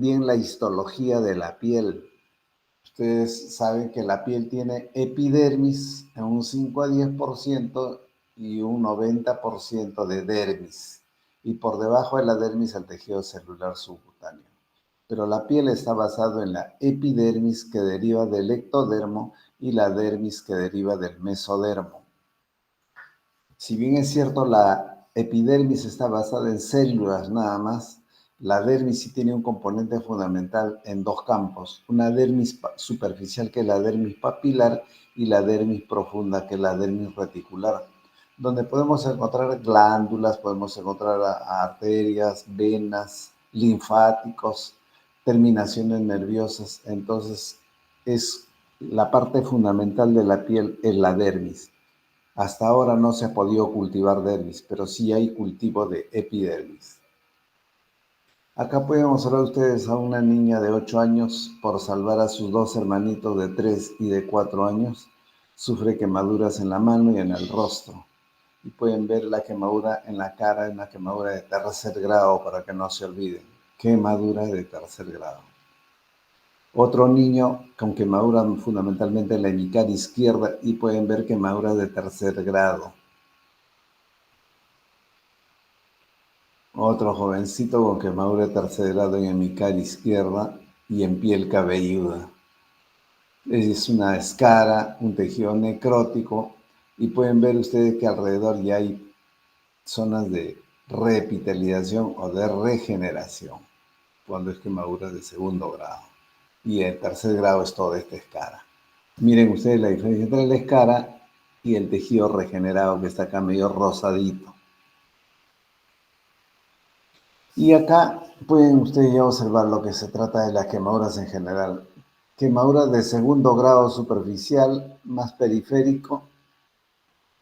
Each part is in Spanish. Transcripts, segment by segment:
bien la histología de la piel. Ustedes saben que la piel tiene epidermis en un 5 a 10% y un 90% de dermis. Y por debajo de la dermis el tejido celular subcutáneo. Pero la piel está basada en la epidermis que deriva del ectodermo y la dermis que deriva del mesodermo. Si bien es cierto, la epidermis está basada en células nada más, la dermis sí tiene un componente fundamental en dos campos, una dermis superficial que es la dermis papilar y la dermis profunda que es la dermis reticular, donde podemos encontrar glándulas, podemos encontrar arterias, venas, linfáticos, terminaciones nerviosas. Entonces, es la parte fundamental de la piel es la dermis. Hasta ahora no se ha podido cultivar dermis, pero sí hay cultivo de epidermis. Acá pueden observar ustedes a una niña de 8 años, por salvar a sus dos hermanitos de 3 y de 4 años, sufre quemaduras en la mano y en el rostro. Y pueden ver la quemadura en la cara, una quemadura de tercer grado, para que no se olviden. Quemadura de tercer grado. Otro niño con quemadura fundamentalmente en la hemicara izquierda y pueden ver quemaduras de tercer grado. Otro jovencito con quemadura de tercer grado en hemicara izquierda y en piel cabelluda. Es una escara, un tejido necrótico y pueden ver ustedes que alrededor ya hay zonas de reepitelización o de regeneración cuando es quemadura de segundo grado. Y el tercer grado es toda esta escara. Miren ustedes la diferencia entre la escara y el tejido regenerado que está acá medio rosadito. Y acá pueden ustedes ya observar lo que se trata de las quemaduras en general. Quemaduras de segundo grado superficial, más periférico.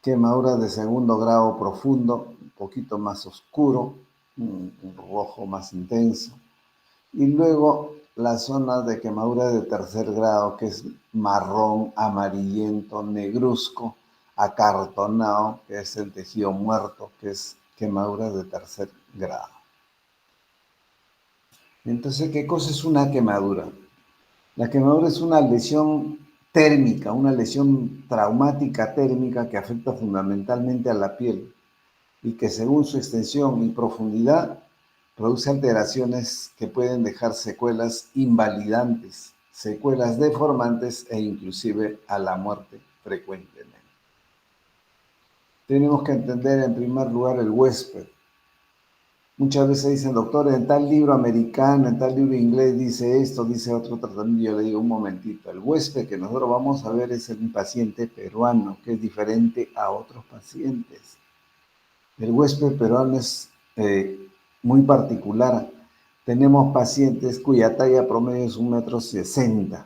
Quemaduras de segundo grado profundo, un poquito más oscuro, un rojo más intenso. Y luego la zona de quemadura de tercer grado, que es marrón, amarillento, negruzco, acartonado, que es el tejido muerto, que es quemadura de tercer grado. Entonces, ¿qué cosa es una quemadura? La quemadura es una lesión térmica, una lesión traumática térmica que afecta fundamentalmente a la piel y que según su extensión y profundidad produce alteraciones que pueden dejar secuelas invalidantes, secuelas deformantes e inclusive a la muerte frecuentemente. Tenemos que entender en primer lugar el huésped. Muchas veces dicen, doctor, en tal libro americano, en tal libro inglés dice esto, dice otro tratamiento. Yo le digo, un momentito, el huésped que nosotros vamos a ver es un paciente peruano, que es diferente a otros pacientes. El huésped peruano es muy particular. Tenemos pacientes cuya talla promedio es 1,60 m.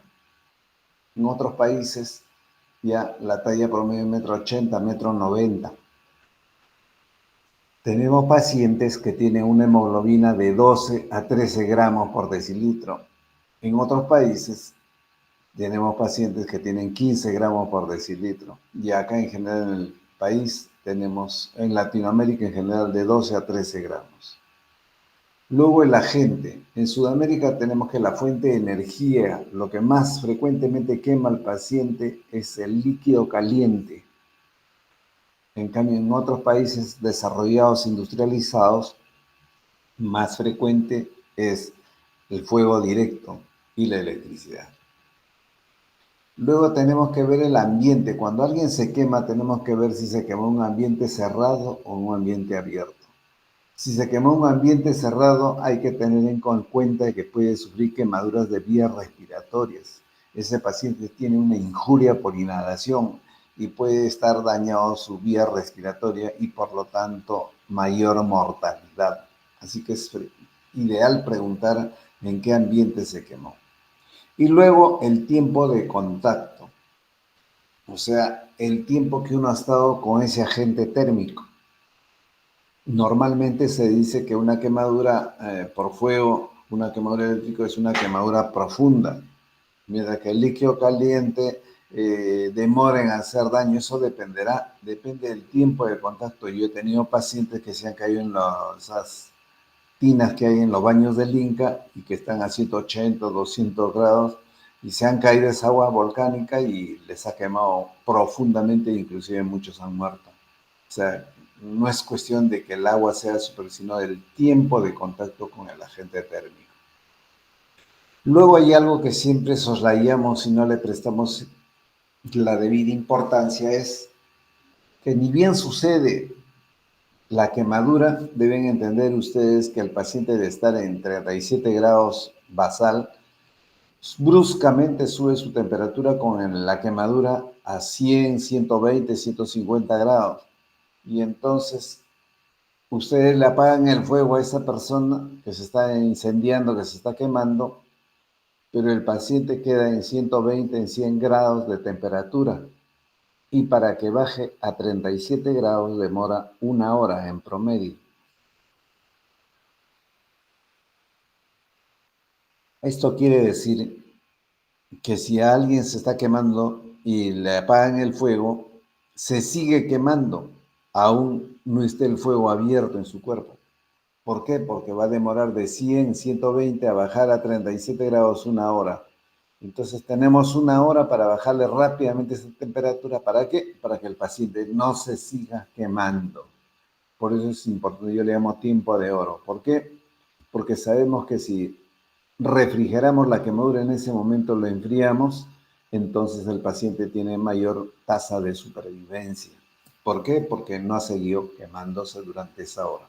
En otros países ya la talla promedio es 1,80 m, 1,90 m. Tenemos pacientes que tienen una hemoglobina de 12 a 13 gramos por decilitro. En otros países tenemos pacientes que tienen 15 gramos por decilitro. Y acá en general en el país tenemos, en Latinoamérica en general, de 12 a 13 gramos. Luego el agente. En Sudamérica tenemos que la fuente de energía, lo que más frecuentemente quema al paciente es el líquido caliente. En cambio, en otros países desarrollados, industrializados, más frecuente es el fuego directo y la electricidad. Luego tenemos que ver el ambiente. Cuando alguien se quema, tenemos que ver si se quemó en un ambiente cerrado o en un ambiente abierto. Si se quemó en un ambiente cerrado, hay que tener en cuenta que puede sufrir quemaduras de vías respiratorias. Ese paciente tiene una injuria por inhalación y puede estar dañado su vía respiratoria y por lo tanto mayor mortalidad. Así que es ideal preguntar en qué ambiente se quemó. Y luego el tiempo de contacto, o sea, el tiempo que uno ha estado con ese agente térmico. Normalmente se dice que una quemadura por fuego, una quemadura eléctrica es una quemadura profunda, mientras que el líquido caliente demora en hacer daño. Eso depende del tiempo de contacto. Yo he tenido pacientes que se han caído en esas tinas que hay en los baños del Inca y que están a 180, 200 grados y se han caído esa agua volcánica y les ha quemado profundamente, inclusive muchos han muerto. O sea, no es cuestión de que el agua sea super, sino del tiempo de contacto con el agente térmico. Luego hay algo que siempre soslayamos y no le prestamos la debida importancia, es que ni bien sucede la quemadura, deben entender ustedes que el paciente debe estar en 37 grados basal, bruscamente sube su temperatura con la quemadura a 100, 120, 150 grados. Y entonces ustedes le apagan el fuego a esa persona que se está incendiando, que se está quemando, pero el paciente queda en 120, en 100 grados de temperatura. Y para que baje a 37 grados demora 1 hora en promedio. Esto quiere decir que si a alguien se está quemando y le apagan el fuego, se sigue quemando, aún no esté el fuego abierto en su cuerpo. ¿Por qué? Porque va a demorar de 100, 120 a bajar a 37 grados 1 hora. Entonces tenemos 1 hora para bajarle rápidamente esa temperatura. ¿Para qué? Para que el paciente no se siga quemando. Por eso es importante, yo le llamo tiempo de oro. ¿Por qué? Porque sabemos que si refrigeramos la quemadura en ese momento, lo enfriamos, entonces el paciente tiene mayor tasa de supervivencia. ¿Por qué? Porque no ha seguido quemándose durante esa hora.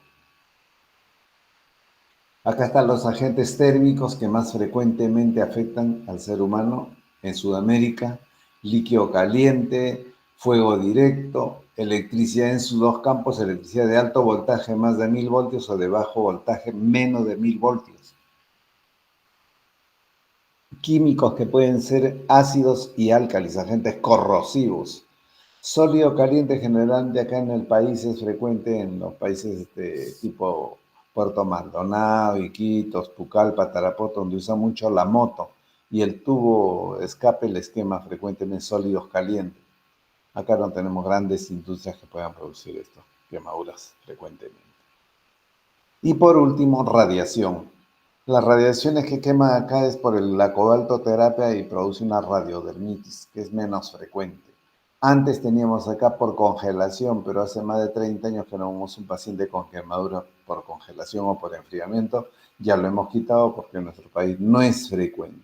Acá están los agentes térmicos que más frecuentemente afectan al ser humano en Sudamérica: líquido caliente, fuego directo, electricidad en sus dos campos, electricidad de alto voltaje más de 1000 voltios o de bajo voltaje menos de 1000 voltios. Químicos que pueden ser ácidos y álcalis, agentes corrosivos. Sólido caliente generalmente acá en el país es frecuente en los países tipo Puerto Maldonado, Iquitos, Pucallpa, Tarapoto, donde usa mucho la moto y el tubo de escape les quema frecuentemente sólidos calientes. Acá no tenemos grandes industrias que puedan producir esto, quemaduras frecuentemente. Y por último, radiación. Las radiaciones que quema acá es por la cobaltoterapia y produce una radiodermitis, que es menos frecuente. Antes teníamos acá por congelación, pero hace más de 30 años que no vemos un paciente con quemadura por congelación o por enfriamiento. Ya lo hemos quitado porque en nuestro país no es frecuente.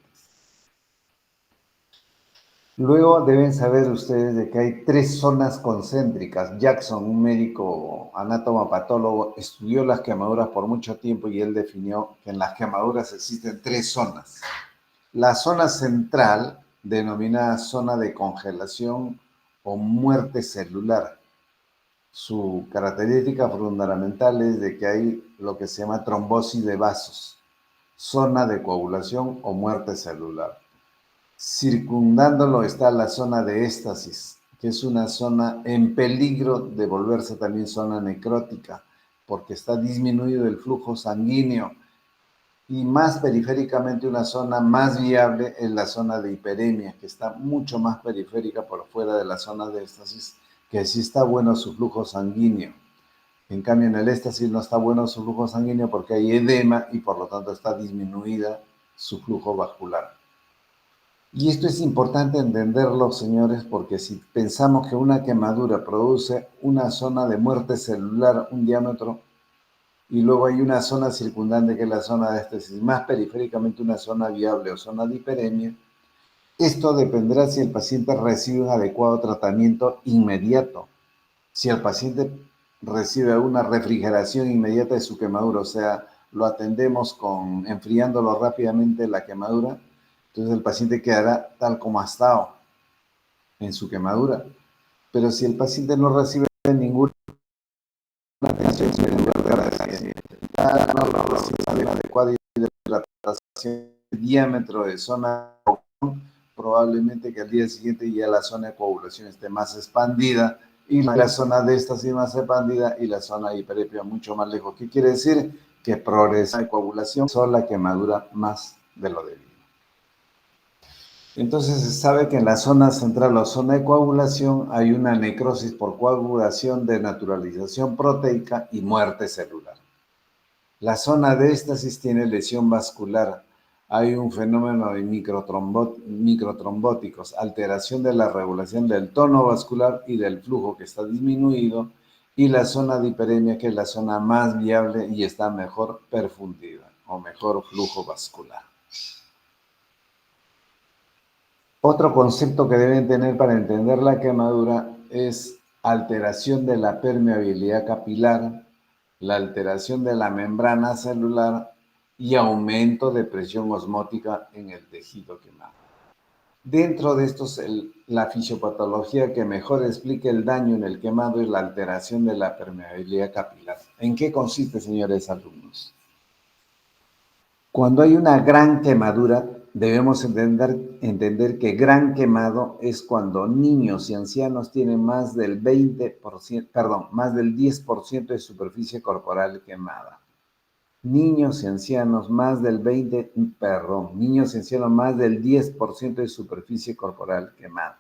Luego deben saber ustedes de que hay 3 zonas concéntricas. Jackson, un médico anatomopatólogo, estudió las quemaduras por mucho tiempo y él definió que en las quemaduras existen 3 zonas. La zona central, denominada zona de congelación o muerte celular. Su característica fundamental es de que hay lo que se llama trombosis de vasos, zona de coagulación o muerte celular. Circundándolo está la zona de éstasis, que es una zona en peligro de volverse también zona necrótica, porque está disminuido el flujo sanguíneo. Y más periféricamente, una zona más viable es la zona de hiperemia, que está mucho más periférica por fuera de la zona de éstasis, que sí está bueno su flujo sanguíneo. En cambio, en el éstasis no está bueno su flujo sanguíneo porque hay edema y por lo tanto está disminuida su flujo vascular. Y esto es importante entenderlo, señores, porque si pensamos que una quemadura produce una zona de muerte celular, un diámetro, y luego hay una zona circundante que es la zona de éstasis, más periféricamente una zona viable o zona de hiperemia, esto dependerá si el paciente recibe un adecuado tratamiento inmediato. Si el paciente recibe una refrigeración inmediata de su quemadura, o sea, lo atendemos enfriándolo rápidamente la quemadura, entonces el paciente quedará tal como ha estado en su quemadura. Pero si el paciente no recibe ninguna atención adecuada y hidratación, diámetro de zona, probablemente que al día siguiente ya la zona de coagulación esté más expandida y la zona de éstasis más expandida y la zona de hiperemia mucho más lejos. ¿Qué quiere decir? Que progresa de coagulación son la quemadura más de lo debido. Entonces se sabe que en la zona central o zona de coagulación hay una necrosis por coagulación, denaturalización proteica y muerte celular. La zona de éstasis tiene lesión vascular. Hay un fenómeno de microtrombóticos, alteración de la regulación del tono vascular y del flujo que está disminuido, y la zona de hiperemia, que es la zona más viable y está mejor perfundida o mejor flujo vascular. Otro concepto que deben tener para entender la quemadura es alteración de la permeabilidad capilar, la alteración de la membrana celular y aumento de presión osmótica en el tejido quemado. Dentro de estos, la fisiopatología que mejor explica el daño en el quemado es la alteración de la permeabilidad capilar. ¿En qué consiste, señores alumnos? Cuando hay una gran quemadura, debemos entender que gran quemado es cuando niños y ancianos tienen más del 20%, perdón, más del 10% de superficie corporal quemada. Niños y ancianos más del 20, perdón, niños y ancianos más del 10% de superficie corporal quemada.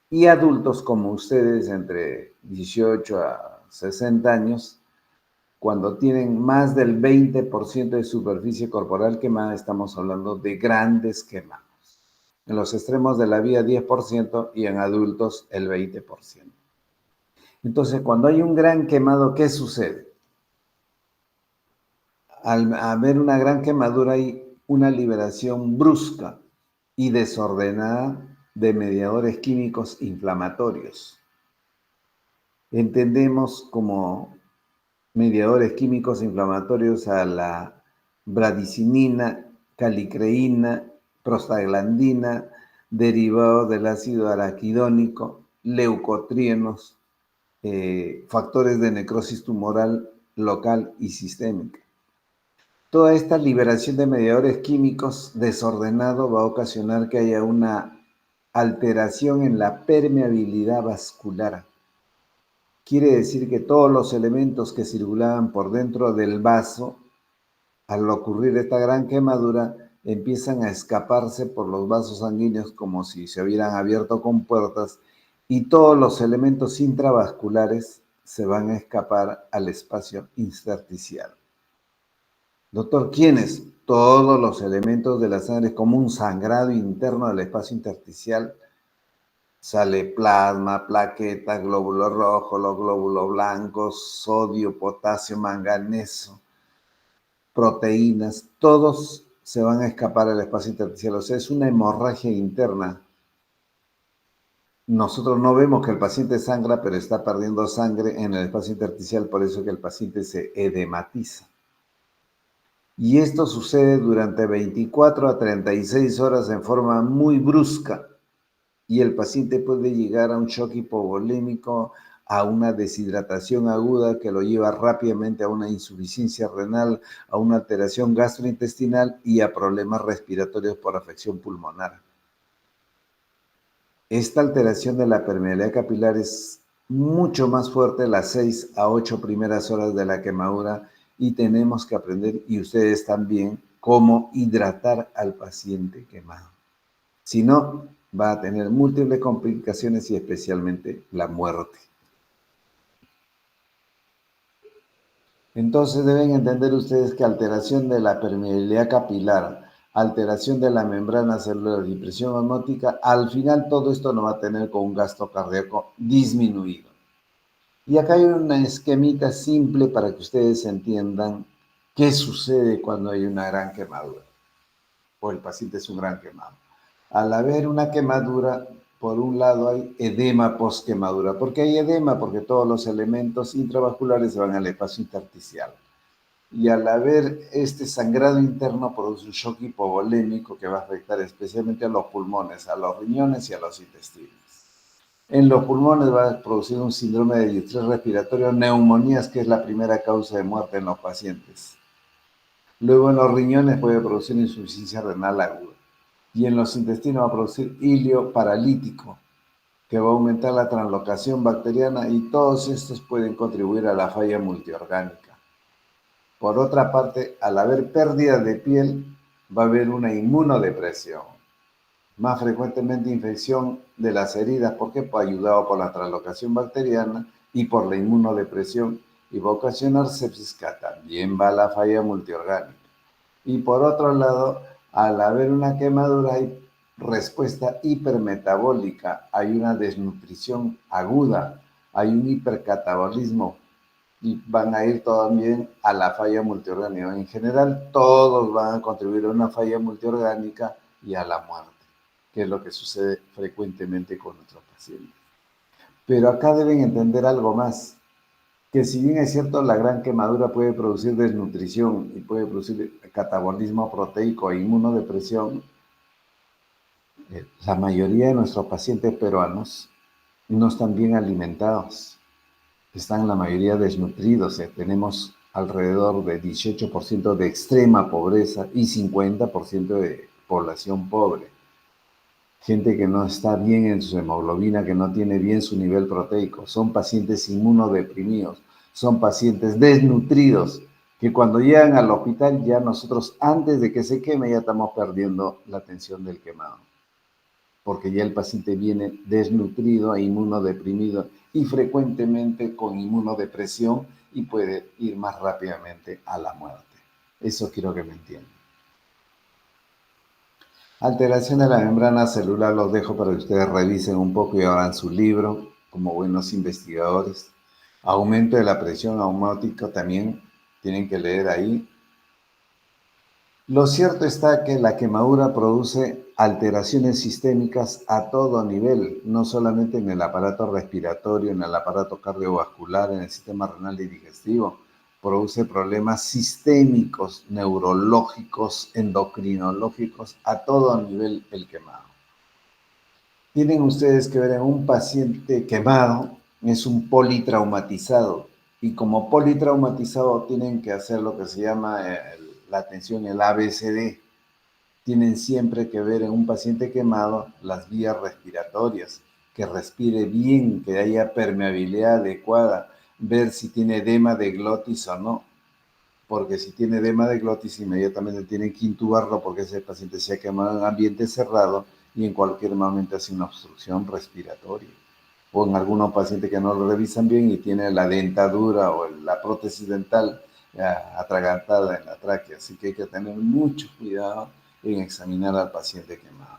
Y adultos como ustedes entre 18 a 60 años, cuando tienen más del 20% de superficie corporal quemada, estamos hablando de grandes quemados. En los extremos de la vía 10% y en adultos el 20%. Entonces, cuando hay un gran quemado, ¿qué sucede? Al haber una gran quemadura hay una liberación brusca y desordenada de mediadores químicos inflamatorios. Entendemos como mediadores químicos inflamatorios a la bradicinina, calicreína, prostaglandina, derivados del ácido araquidónico, leucotrienos, factores de necrosis tumoral local y sistémica. Toda esta liberación de mediadores químicos desordenado va a ocasionar que haya una alteración en la permeabilidad vascular. Quiere decir que todos los elementos que circulaban por dentro del vaso, al ocurrir esta gran quemadura, empiezan a escaparse por los vasos sanguíneos como si se hubieran abierto compuertas, y todos los elementos intravasculares se van a escapar al espacio intersticial. Doctor, ¿quiénes? Todos los elementos de la sangre, como un sangrado interno del espacio intersticial. Sale plasma, plaquetas, glóbulos rojos, los glóbulos blancos, sodio, potasio, manganeso, proteínas, todos se van a escapar al espacio intersticial. O sea, es una hemorragia interna. Nosotros no vemos que el paciente sangra, pero está perdiendo sangre en el espacio intersticial, por eso que el paciente se edematiza. Y esto sucede durante 24 a 36 horas en forma muy brusca. Y el paciente puede llegar a un shock hipovolémico, a una deshidratación aguda que lo lleva rápidamente a una insuficiencia renal, a una alteración gastrointestinal y a problemas respiratorios por afección pulmonar. Esta alteración de la permeabilidad capilar es mucho más fuerte las 6 a 8 primeras horas de la quemadura, y tenemos que aprender, y ustedes también, cómo hidratar al paciente quemado. Si no, va a tener múltiples complicaciones y especialmente la muerte. Entonces deben entender ustedes que alteración de la permeabilidad capilar, alteración de la membrana celular y presión osmótica, al final todo esto nos va a tener con un gasto cardíaco disminuido. Y acá hay una esquemita simple para que ustedes entiendan qué sucede cuando hay una gran quemadura o el paciente es un gran quemado. Al haber una quemadura, por un lado hay edema post-quemadura. ¿Por qué hay edema? Porque todos los elementos intravasculares se van al espacio intersticial. Y al haber este sangrado interno produce un shock hipovolémico que va a afectar especialmente a los pulmones, a los riñones y a los intestinos. En los pulmones va a producir un síndrome de distrés respiratorio, neumonías, que es la primera causa de muerte en los pacientes. Luego en los riñones puede producir insuficiencia renal aguda. Y en los intestinos va a producir hilio paralítico, que va a aumentar la translocación bacteriana, y todos estos pueden contribuir a la falla multiorgánica. Por otra parte, al haber pérdida de piel, va a haber una inmunodepresión. Más frecuentemente infección de las heridas, porque ayudado por la translocación bacteriana y por la inmunodepresión, y va a ocasionar sepsis, que también va a la falla multiorgánica. Y por otro lado, al haber una quemadura hay respuesta hipermetabólica, hay una desnutrición aguda, hay un hipercatabolismo y van a ir también a la falla multiorgánica. En general, todos van a contribuir a una falla multiorgánica y a la muerte, que es lo que sucede frecuentemente con nuestros pacientes. Pero acá deben entender algo más, que si bien es cierto, la gran quemadura puede producir desnutrición y puede producir catabolismo proteico e inmunodepresión, la mayoría de nuestros pacientes peruanos no están bien alimentados, están la mayoría desnutridos. Tenemos alrededor de 18% de extrema pobreza y 50% de población pobre. Gente que no está bien en su hemoglobina, que no tiene bien su nivel proteico. Son pacientes inmunodeprimidos, son pacientes desnutridos, que cuando llegan al hospital ya nosotros, antes de que se queme, ya estamos perdiendo la atención del quemado, porque ya el paciente viene desnutrido e inmunodeprimido y frecuentemente con inmunodepresión y puede ir más rápidamente a la muerte. Eso quiero que me entiendan. Alteración de la membrana celular, los dejo para que ustedes revisen un poco y abran su libro como buenos investigadores. Aumento de la presión osmótica también tienen que leer ahí. Lo cierto está que la quemadura produce alteraciones sistémicas a todo nivel, no solamente en el aparato respiratorio, en el aparato cardiovascular, en el sistema renal y digestivo. Produce problemas sistémicos, neurológicos, endocrinológicos, a todo nivel el quemado. Tienen ustedes que ver en un paciente quemado, es un politraumatizado, y como politraumatizado tienen que hacer lo que se llama la atención, el ABCD. Tienen siempre que ver en un paciente quemado las vías respiratorias, que respire bien, que haya permeabilidad adecuada, ver si tiene edema de glotis o no, porque si tiene edema de glotis inmediatamente tienen que intubarlo porque ese paciente se ha quemado en ambiente cerrado y en cualquier momento hace una obstrucción respiratoria. O en algunos pacientes que no lo revisan bien y tiene la dentadura o la prótesis dental atragantada en la tráquea. Así que hay que tener mucho cuidado en examinar al paciente quemado.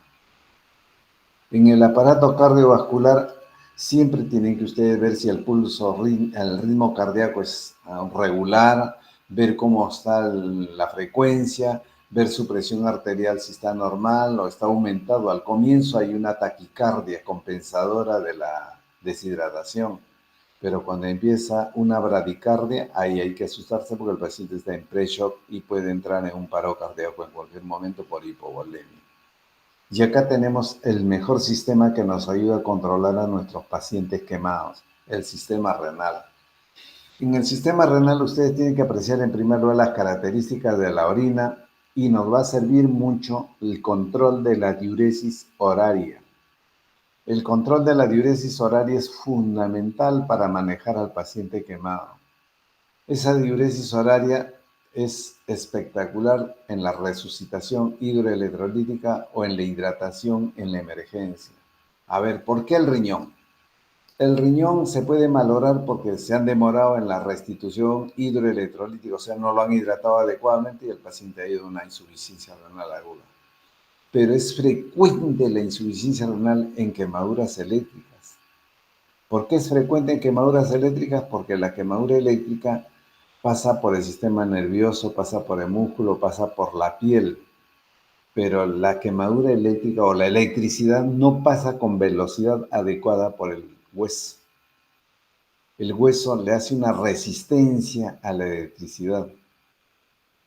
En el aparato cardiovascular siempre tienen que ustedes ver si el pulso, el ritmo cardíaco es regular, ver cómo está la frecuencia, ver su presión arterial si está normal o está aumentado. Al comienzo hay una taquicardia compensadora de la deshidratación, pero cuando empieza una bradicardia, ahí hay que asustarse porque el paciente está en pre-shock y puede entrar en un paro cardíaco en cualquier momento por hipovolemia. Y acá tenemos el mejor sistema que nos ayuda a controlar a nuestros pacientes quemados, el sistema renal. En el sistema renal ustedes tienen que apreciar en primer lugar las características de la orina y nos va a servir mucho el control de la diuresis horaria. El control de la diuresis horaria es fundamental para manejar al paciente quemado. Esa diuresis horaria es espectacular en la resucitación hidroelectrolítica o en la hidratación en la emergencia. A ver, ¿por qué el riñón? El riñón se puede malograr porque se han demorado en la restitución hidroelectrolítica, o sea, no lo han hidratado adecuadamente y el paciente ha ido a una insuficiencia renal aguda. Pero es frecuente la insuficiencia renal en quemaduras eléctricas. ¿Por qué es frecuente en quemaduras eléctricas? Porque la quemadura eléctrica pasa por el sistema nervioso, pasa por el músculo, pasa por la piel. Pero la quemadura eléctrica o la electricidad no pasa con velocidad adecuada por el hueso. El hueso le hace una resistencia a la electricidad.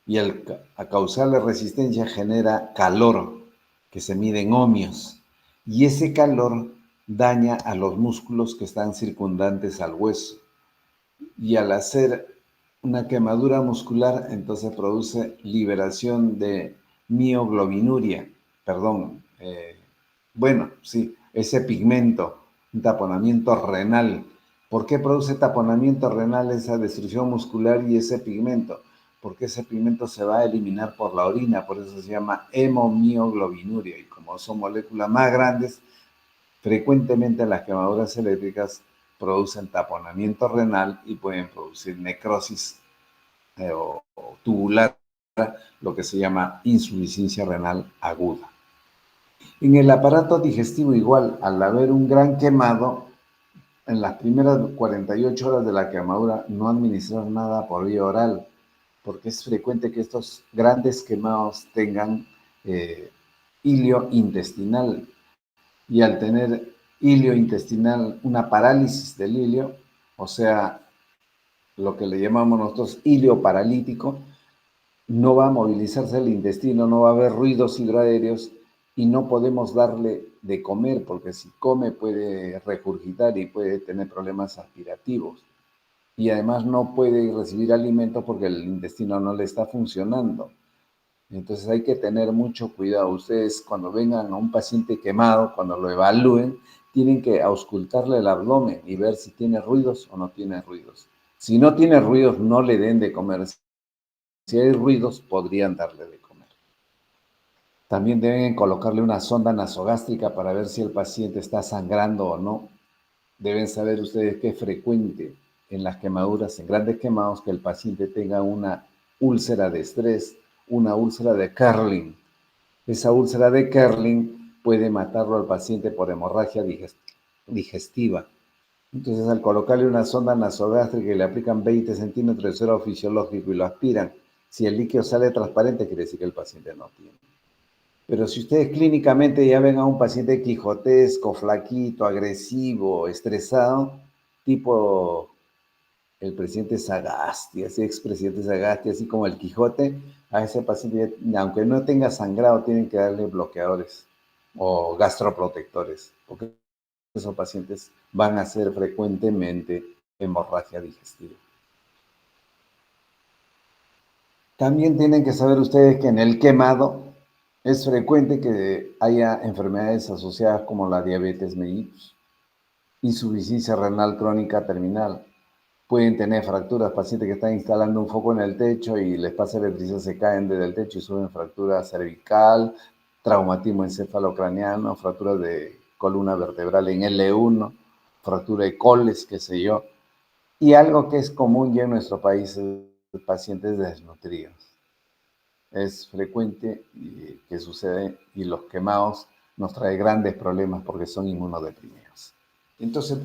Y a causarle resistencia genera calor, que se mide en ohmios. Y ese calor daña a los músculos que están circundantes al hueso. Y al hacer una quemadura muscular, entonces produce liberación de mioglobinuria, perdón, ese pigmento, un taponamiento renal. ¿Por qué produce taponamiento renal esa destrucción muscular y ese pigmento? Porque ese pigmento se va a eliminar por la orina, por eso se llama hemomioglobinuria. Y como son moléculas más grandes, frecuentemente en las quemaduras eléctricas producen taponamiento renal y pueden producir necrosis o tubular, lo que se llama insuficiencia renal aguda. En el aparato digestivo igual, al haber un gran quemado, en las primeras 48 horas de la quemadura no administrar nada por vía oral, porque es frecuente que estos grandes quemados tengan hilio intestinal, y al tener hilio intestinal, una parálisis del hilio, o sea, lo que le llamamos nosotros hilio paralítico, no va a movilizarse el intestino, no va a haber ruidos hidroaéreos y no podemos darle de comer, porque si come puede regurgitar y puede tener problemas aspirativos. Y además no puede recibir alimento porque el intestino no le está funcionando. Entonces hay que tener mucho cuidado. Ustedes cuando vengan a un paciente quemado, cuando lo evalúen, tienen que auscultarle el abdomen y ver si tiene ruidos o no tiene ruidos. Si no tiene ruidos, no le den de comer. Si hay ruidos, podrían darle de comer. También deben colocarle una sonda nasogástrica para ver si el paciente está sangrando o no. Deben saber ustedes que es frecuente en las quemaduras, en grandes quemados, que el paciente tenga una úlcera de estrés, una úlcera de Kerlin. Esa úlcera de Kerlin puede matarlo al paciente por hemorragia digestiva. Entonces, al colocarle una sonda nasogástrica y le aplican 20 centímetros de suero fisiológico y lo aspiran, si el líquido sale transparente, quiere decir que el paciente no tiene. Pero si ustedes clínicamente ya ven a un paciente quijotesco, flaquito, agresivo, estresado, tipo el presidente Sagasti, así expresidente Sagasti, así como el Quijote, a ese paciente, aunque no tenga sangrado, tienen que darle bloqueadores o gastroprotectores, porque esos pacientes van a hacer frecuentemente hemorragia digestiva. También tienen que saber ustedes que en el quemado es frecuente que haya enfermedades asociadas como la diabetes mellitus, insuficiencia renal crónica terminal. Pueden tener fracturas, pacientes que están instalando un foco en el techo y les pasa electricidad, se caen desde el techo y suben fractura cervical, traumatismo encefalocraniano, fracturas de columna vertebral en L1, fractura de coles, qué sé yo. Y algo que es común ya en nuestro país es pacientes desnutridos. Es frecuente que sucede y los quemados nos trae grandes problemas porque son inmunodeprimidos. Entonces,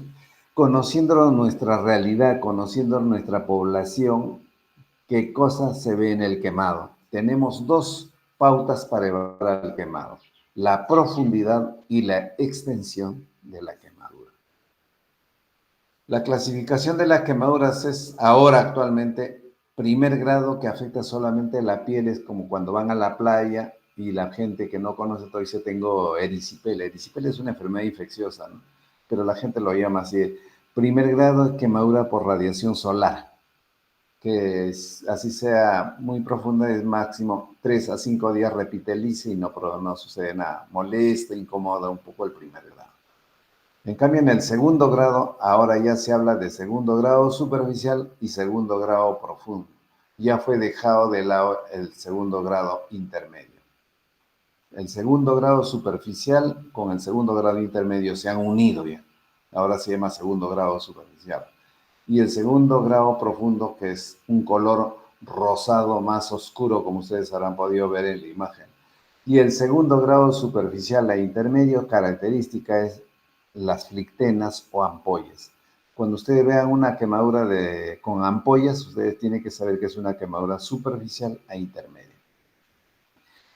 conociendo nuestra realidad, conociendo nuestra población, ¿qué cosas se ve en el quemado? Tenemos dos pautas para evaluar el quemado: la profundidad y la extensión de la quemadura. La clasificación de las quemaduras es ahora actualmente primer grado, que afecta solamente la piel. Es como cuando van a la playa y la gente que no conoce todo dice tengo erisipela. Erisipela es una enfermedad infecciosa, ¿no? Pero la gente lo llama así. Primer grado es quemadura por radiación solar, que es, así sea muy profunda, es máximo 3 a 5 días repitelice y no sucede nada. Molesta, incomoda un poco el primer grado. En cambio, en el segundo grado, ahora ya se habla de segundo grado superficial y segundo grado profundo. Ya fue dejado de lado el segundo grado intermedio. El segundo grado superficial con el segundo grado intermedio se han unido ya. Ahora se llama segundo grado superficial. Y el segundo grado profundo, que es un color rosado más oscuro, como ustedes habrán podido ver en la imagen. Y el segundo grado superficial e intermedio, característica es las flictenas o ampollas. Cuando ustedes vean una quemadura con ampollas, ustedes tienen que saber que es una quemadura superficial e intermedia.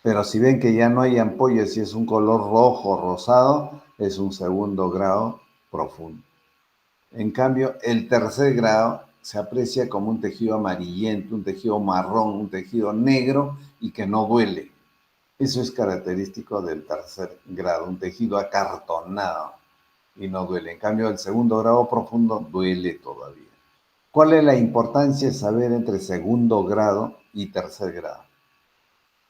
Pero si ven que ya no hay ampollas y es un color rojo, rosado, es un segundo grado profundo. En cambio, el tercer grado se aprecia como un tejido amarillento, un tejido marrón, un tejido negro y que no duele. Eso es característico del tercer grado, un tejido acartonado y no duele. En cambio, el segundo grado profundo duele todavía. ¿Cuál es la importancia de saber entre segundo grado y tercer grado?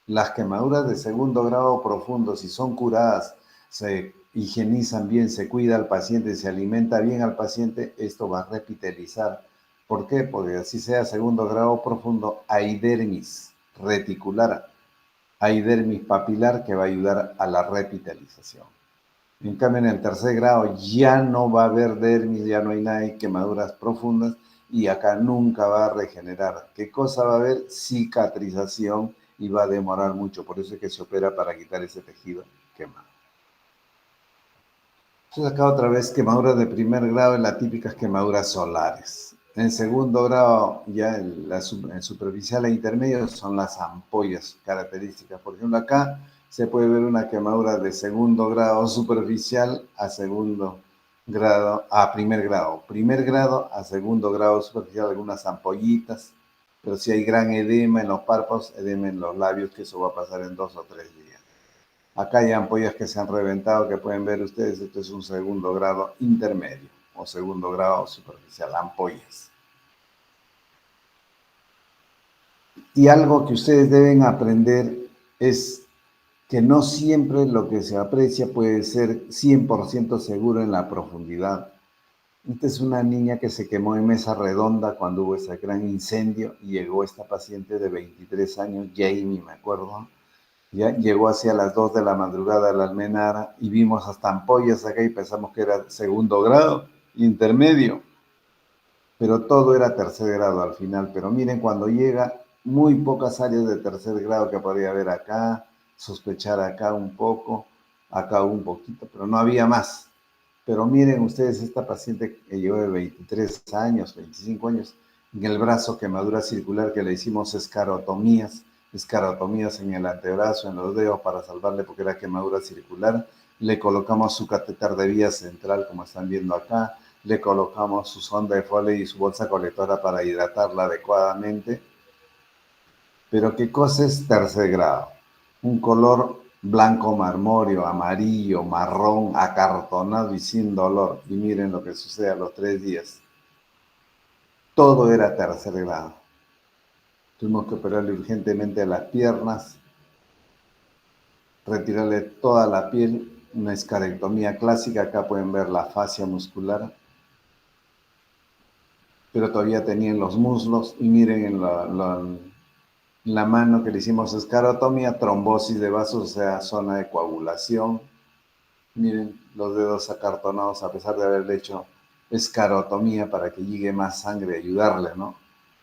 Las quemaduras de segundo grado profundo, si son curadas, se higienizan bien, se cuida al paciente, se alimenta bien al paciente, esto va a repitelizar. ¿Por qué? Porque así sea segundo grado profundo, hay dermis reticular, hay dermis papilar que va a ayudar a la repitalización. En cambio, en el tercer grado ya no va a haber dermis, ya no hay nada, hay quemaduras profundas y acá nunca va a regenerar. ¿Qué cosa va a haber? Cicatrización y va a demorar mucho. Por eso es que se opera para quitar ese tejido quemado. Entonces acá otra vez quemaduras de primer grado, en las típicas quemaduras solares. En segundo grado, ya en superficial e intermedio, son las ampollas características. Por ejemplo, acá se puede ver una quemadura de segundo grado superficial a segundo grado, a primer grado a segundo grado superficial, algunas ampollitas, pero si hay gran edema en los párpados, edema en los labios, que eso va a pasar en 2 o 3 días. Acá hay ampollas que se han reventado, que pueden ver ustedes, esto es un segundo grado intermedio o segundo grado superficial, ampollas. Y algo que ustedes deben aprender es que no siempre lo que se aprecia puede ser 100% seguro en la profundidad. Esta es una niña que se quemó en mesa redonda cuando hubo ese gran incendio y llegó esta paciente de 23 años, Jamie, me acuerdo. Ya llegó hacia las 2 de la madrugada a la Almenara y vimos hasta ampollas acá y pensamos que era segundo grado, intermedio, pero todo era tercer grado al final. Pero miren, cuando llega, muy pocas áreas de tercer grado que podría haber acá, sospechar acá un poco, acá un poquito, pero no había más. Pero miren ustedes, esta paciente que llegó de 23 años, 25 años, en el brazo quemadura circular que le hicimos escarotomías en el antebrazo, en los dedos para salvarle porque era quemadura circular. Le colocamos su catéter de vía central, como están viendo acá. Le colocamos su sonda de Foley y su bolsa colectora para hidratarla adecuadamente. Pero ¿qué cosa es tercer grado? Un color blanco marmóreo, amarillo, marrón, acartonado y sin dolor. Y miren lo que sucede a los 3 días. Todo era tercer grado. Tuvimos que operarle urgentemente a las piernas, retirarle toda la piel, una escarectomía clásica. Acá pueden ver la fascia muscular, pero todavía tenían los muslos. Y miren en la mano que le hicimos escarotomía, trombosis de vasos, o sea, zona de coagulación. Miren los dedos acartonados a pesar de haberle hecho escarotomía para que llegue más sangre, ayudarle, ¿no?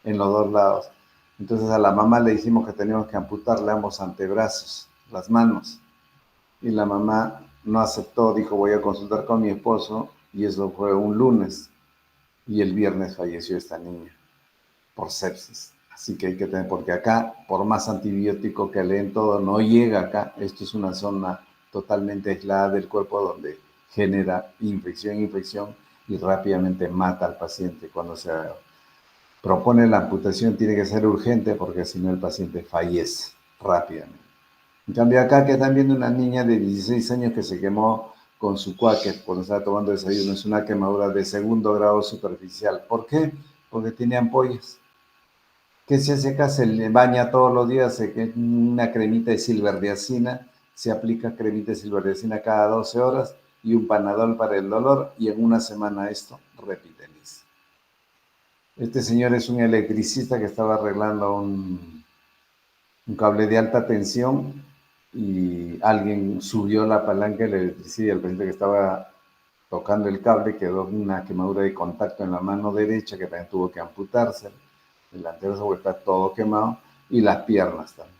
En los dos lados. Entonces a la mamá le dijimos que teníamos que amputarle ambos antebrazos, las manos. Y la mamá no aceptó, dijo voy a consultar con mi esposo, y eso fue un lunes. Y el viernes falleció esta niña por sepsis. Así que hay que tener, porque acá, por más antibiótico que leen todo, no llega acá. Esto es una zona totalmente aislada del cuerpo donde genera infección y rápidamente mata al paciente. Cuando se propone la amputación tiene que ser urgente porque si no el paciente fallece rápidamente. En cambio acá que están viendo una niña de 16 años que se quemó con su quaker cuando estaba tomando desayuno, es una quemadura de segundo grado superficial. ¿Por qué? Porque tiene ampollas. ¿Qué se hace acá? Se le baña todos los días una cremita de silverdiazina, se aplica cremita de silverdiazina cada 12 horas y un Panadol para el dolor y en una semana esto repiteliza. Este señor es un electricista que estaba arreglando un cable de alta tensión y alguien subió la palanca de la electricidad y el paciente que estaba tocando el cable quedó una quemadura de contacto en la mano derecha que también tuvo que amputarse. El antebrazo está todo quemado y las piernas también.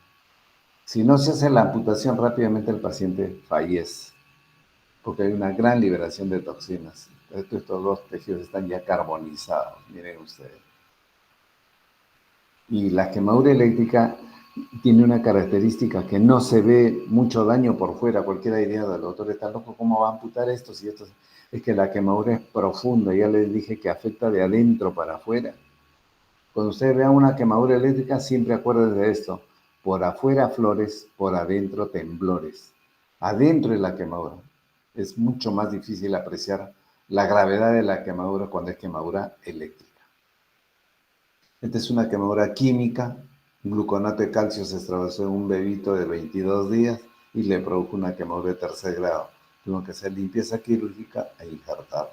Si no se hace la amputación rápidamente el paciente fallece porque hay una gran liberación de toxinas. Estos dos tejidos están ya carbonizados, miren ustedes. Y la quemadura eléctrica tiene una característica que no se ve mucho daño por fuera. Cualquiera diría, el doctor está loco, ¿cómo va a amputar esto? Si esto es que la quemadura es profunda, ya les dije que afecta de adentro para afuera. Cuando ustedes vean una quemadura eléctrica, siempre acuérdense de esto. Por afuera flores, por adentro temblores. Adentro es la quemadura. Es mucho más difícil apreciar la gravedad de la quemadura cuando es quemadura eléctrica. Esta es una quemadura química. Un gluconato de calcio se atravesó en un bebito de 22 días y le produjo una quemadura de tercer grado. Tuvimos que hacer limpieza quirúrgica e injertarlo.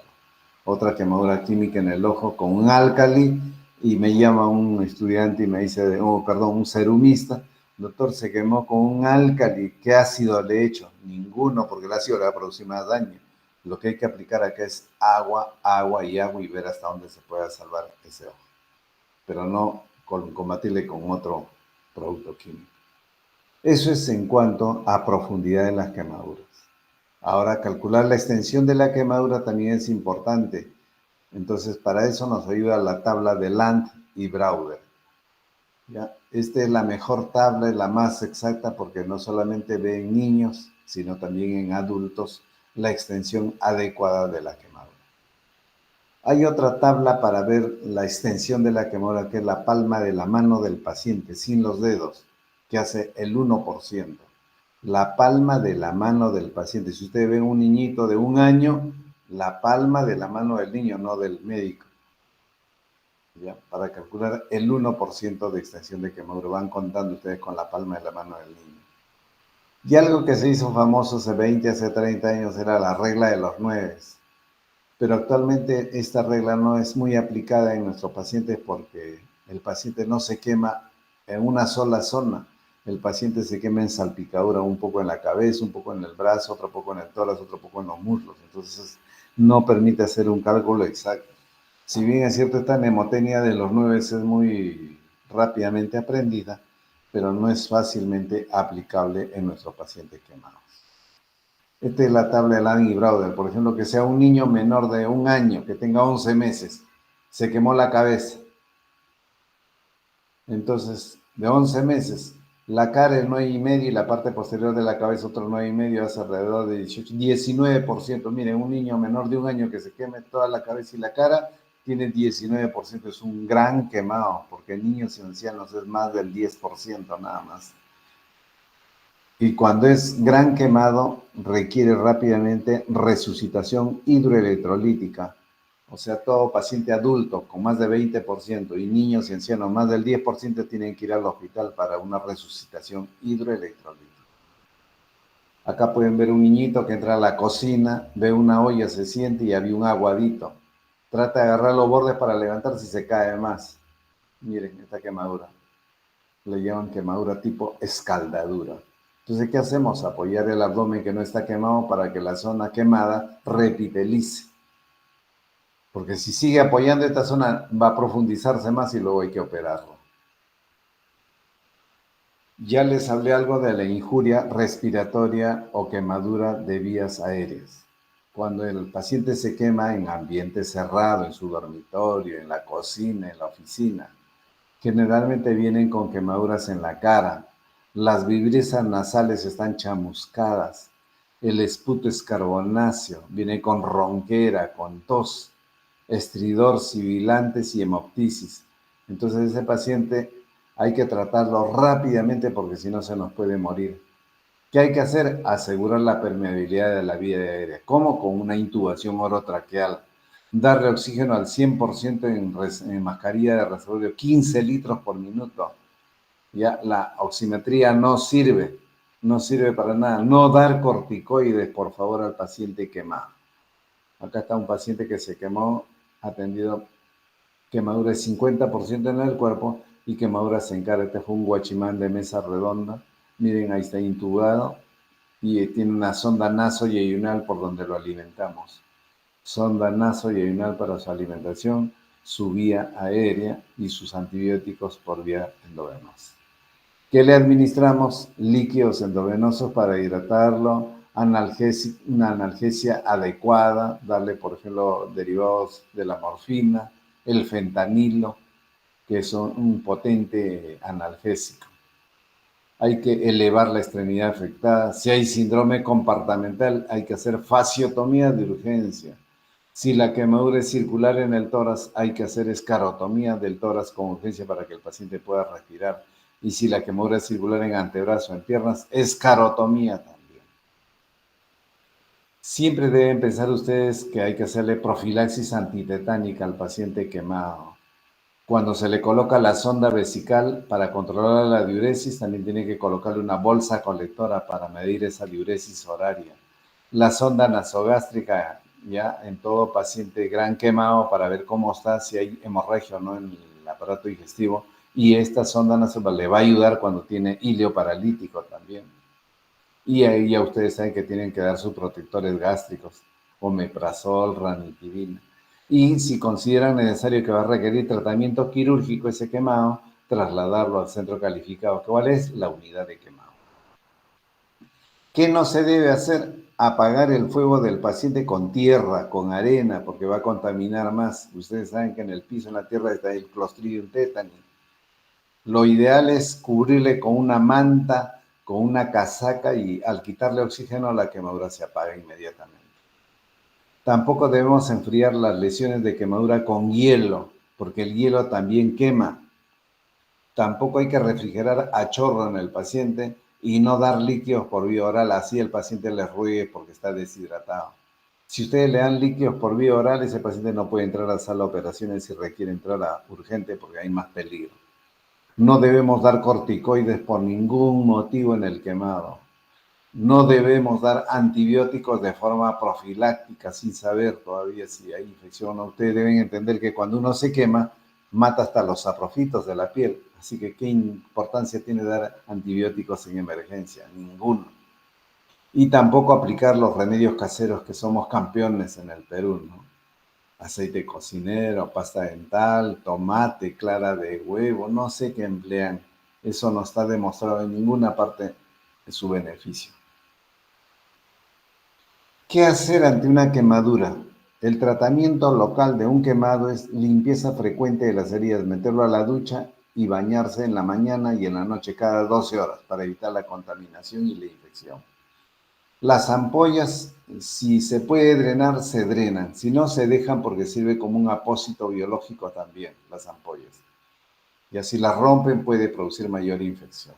Otra quemadura química en el ojo con un álcali y me llama un estudiante y me dice, un serumista, Doctor, se quemó con un álcali. ¿Qué ácido le he hecho? Ninguno, porque el ácido le va a producir más daño. Lo que hay que aplicar acá es agua, agua y agua y ver hasta dónde se pueda salvar ese ojo. Pero no combatirle con otro producto químico. Eso es en cuanto a profundidad de las quemaduras. Ahora, calcular la extensión de la quemadura también es importante. Entonces, para eso nos ayuda la tabla de Land y Brauer. ¿Ya? Esta es la mejor tabla, es la más exacta porque no solamente ve en niños, sino también en adultos la extensión adecuada de la quemadura. Hay otra tabla para ver la extensión de la quemadura, que es la palma de la mano del paciente, sin los dedos, que hace el 1%. La palma de la mano del paciente. Si ustedes ven un niñito de 1 año, la palma de la mano del niño, no del médico. ¿Ya? Para calcular el 1% de extensión de quemadura. Van contando ustedes con la palma de la mano del niño. Y algo que se hizo famoso hace 20, hace 30 años era la regla de los 9. Pero actualmente esta regla no es muy aplicada en nuestros pacientes porque el paciente no se quema en una sola zona. El paciente se quema en salpicadura, un poco en la cabeza, un poco en el brazo, otro poco en el tórax, otro poco en los muslos. Entonces no permite hacer un cálculo exacto. Si bien es cierto, esta mnemotecnia de los 9 es muy rápidamente aprendida, pero no es fácilmente aplicable en nuestros pacientes quemados. Esta es la tabla de Lange y Brauer. Por ejemplo, que sea un niño menor de 1 año, que tenga 11 meses, se quemó la cabeza. Entonces, de 11 meses, la cara es 9,5 y la parte posterior de la cabeza otro 9,5, hace alrededor de 18, 19%. Miren, un niño menor de 1 año que se queme toda la cabeza y la cara, tiene 19%. Es un gran quemado, porque en niños y ancianos es más del 10% nada más. Y cuando es gran quemado, requiere rápidamente resucitación hidroelectrolítica. O sea, todo paciente adulto con más de 20% y niños y ancianos más del 10% tienen que ir al hospital para una resucitación hidroelectrolítica. Acá pueden ver un niñito que entra a la cocina, ve una olla, se siente y había un aguadito. Trata de agarrar los bordes para levantarse y se cae más. Miren esta quemadura. Le llaman quemadura tipo escaldadura. Entonces, ¿qué hacemos? Apoyar el abdomen que no está quemado para que la zona quemada repitelice. Porque si sigue apoyando esta zona, va a profundizarse más y luego hay que operarlo. Ya les hablé algo de la injuria respiratoria o quemadura de vías aéreas. Cuando el paciente se quema en ambiente cerrado, en su dormitorio, en la cocina, en la oficina, generalmente vienen con quemaduras en la cara. Las vibrisas nasales están chamuscadas. El esputo es carbonáceo. Viene con ronquera, con tos, estridor, sibilantes y hemoptisis. Entonces ese paciente hay que tratarlo rápidamente porque si no se nos puede morir. ¿Qué hay que hacer? Asegurar la permeabilidad de la vía aérea. ¿Cómo? Con una intubación orotraqueal. Darle oxígeno al 100% en mascarilla de reservorio, 15 litros por minuto. Ya la oximetría no sirve para nada. No dar corticoides, por favor, al paciente quemado. Acá está un paciente que se quemó, atendido quemadura de 50% en el cuerpo y quemaduras en cara. Este fue un guachimán de mesa redonda. Miren, ahí está intubado y tiene una sonda nasoyeyunal por donde lo alimentamos. Sonda nasoyeyunal para su alimentación, su vía aérea y sus antibióticos por vía endovenosa. ¿Qué le administramos? Líquidos endovenosos para hidratarlo, una analgesia adecuada, darle, por ejemplo, derivados de la morfina, el fentanilo, que son un potente analgésico. Hay que elevar la extremidad afectada. Si hay síndrome compartimental, hay que hacer fasciotomía de urgencia. Si la quemadura es circular en el tórax, hay que hacer escarotomía del tórax con urgencia para que el paciente pueda respirar. Y si la quemadura es circular en antebrazo, en piernas, escarotomía también. Siempre deben pensar ustedes que hay que hacerle profilaxis antitetánica al paciente quemado. Cuando se le coloca la sonda vesical para controlar la diuresis, también tiene que colocarle una bolsa colectora para medir esa diuresis horaria. La sonda nasogástrica, ya en todo paciente gran quemado para ver cómo está, si hay hemorragia o no en el aparato digestivo, Y esta sonda nasal le va a ayudar cuando tiene hilo paralítico también. Y ahí ya ustedes saben que tienen que dar sus protectores gástricos, omeprazol, ranitidina. Y si consideran necesario que va a requerir tratamiento quirúrgico ese quemado, trasladarlo al centro calificado. ¿Cuál es? La unidad de quemado. ¿Qué no se debe hacer? Apagar el fuego del paciente con tierra, con arena, porque va a contaminar más. Ustedes saben que en el piso, en la tierra, está el Clostridium tetani. Lo ideal es cubrirle con una manta, con una casaca, y al quitarle oxígeno la quemadura se apaga inmediatamente. Tampoco debemos enfriar las lesiones de quemadura con hielo, porque el hielo también quema. Tampoco hay que refrigerar a chorro en el paciente y no dar líquidos por vía oral, así el paciente le ruegue porque está deshidratado. Si ustedes le dan líquidos por vía oral, ese paciente no puede entrar a sala de operaciones y requiere entrar a urgente porque hay más peligro. No debemos dar corticoides por ningún motivo en el quemado. No debemos dar antibióticos de forma profiláctica sin saber todavía si hay infección o no. Ustedes deben entender que cuando uno se quema, mata hasta los saprofitos de la piel. Así que, ¿qué importancia tiene dar antibióticos en emergencia? Ninguno. Y tampoco aplicar los remedios caseros que somos campeones en el Perú, ¿no? Aceite cocinero, pasta dental, tomate, clara de huevo, no sé qué emplean. Eso no está demostrado en ninguna parte de su beneficio. ¿Qué hacer ante una quemadura? El tratamiento local de un quemado es limpieza frecuente de las heridas, meterlo a la ducha y bañarse en la mañana y en la noche cada 12 horas para evitar la contaminación y la infección. Las ampollas, si se puede drenar, se drenan. Si no, se dejan porque sirve como un apósito biológico también, las ampollas. Y así las rompen, puede producir mayor infección.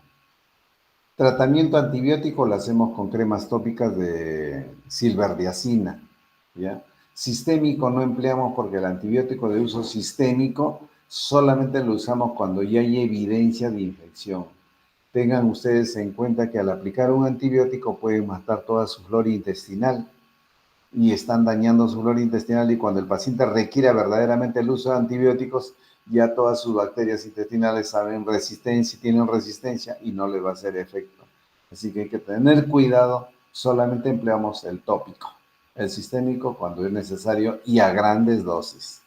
Tratamiento antibiótico lo hacemos con cremas tópicas de silverdiazina, ¿ya? Sistémico no empleamos porque el antibiótico de uso sistémico solamente lo usamos cuando ya hay evidencia de infección. Tengan ustedes en cuenta que al aplicar un antibiótico pueden matar toda su flora intestinal y están dañando su flora intestinal, y cuando el paciente requiera verdaderamente el uso de antibióticos, ya todas sus bacterias intestinales saben resistencia, tienen resistencia y no les va a hacer efecto. Así que hay que tener cuidado, solamente empleamos el tópico, el sistémico cuando es necesario y a grandes dosis.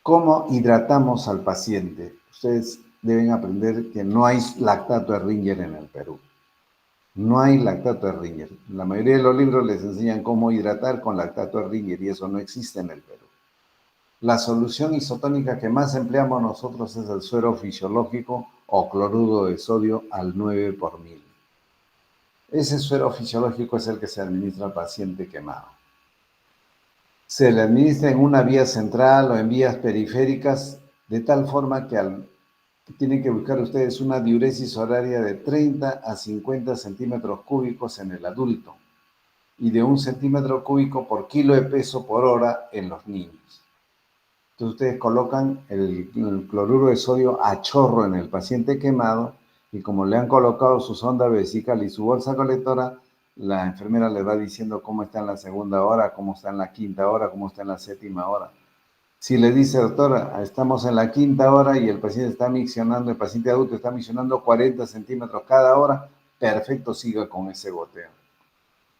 ¿Cómo hidratamos al paciente? Ustedes deben aprender que no hay lactato de Ringer en el Perú. No hay lactato de Ringer. La mayoría de los libros les enseñan cómo hidratar con lactato de Ringer y eso no existe en el Perú. La solución isotónica que más empleamos nosotros es el suero fisiológico o cloruro de sodio al 9 por mil. Ese suero fisiológico es el que se administra al paciente quemado. Se le administra en una vía central o en vías periféricas, de tal forma que tienen que buscar ustedes una diuresis horaria de 30 a 50 centímetros cúbicos en el adulto y de 1 centímetro cúbico por kilo de peso por hora en los niños. Entonces ustedes colocan el cloruro de sodio a chorro en el paciente quemado y como le han colocado su sonda vesical y su bolsa colectora, la enfermera le va diciendo cómo está en la segunda hora, cómo está en la quinta hora, cómo está en la séptima hora. Si le dice, doctora, estamos en la quinta hora y el paciente está miccionando, el paciente adulto está miccionando 40 centímetros cada hora, perfecto, siga con ese goteo.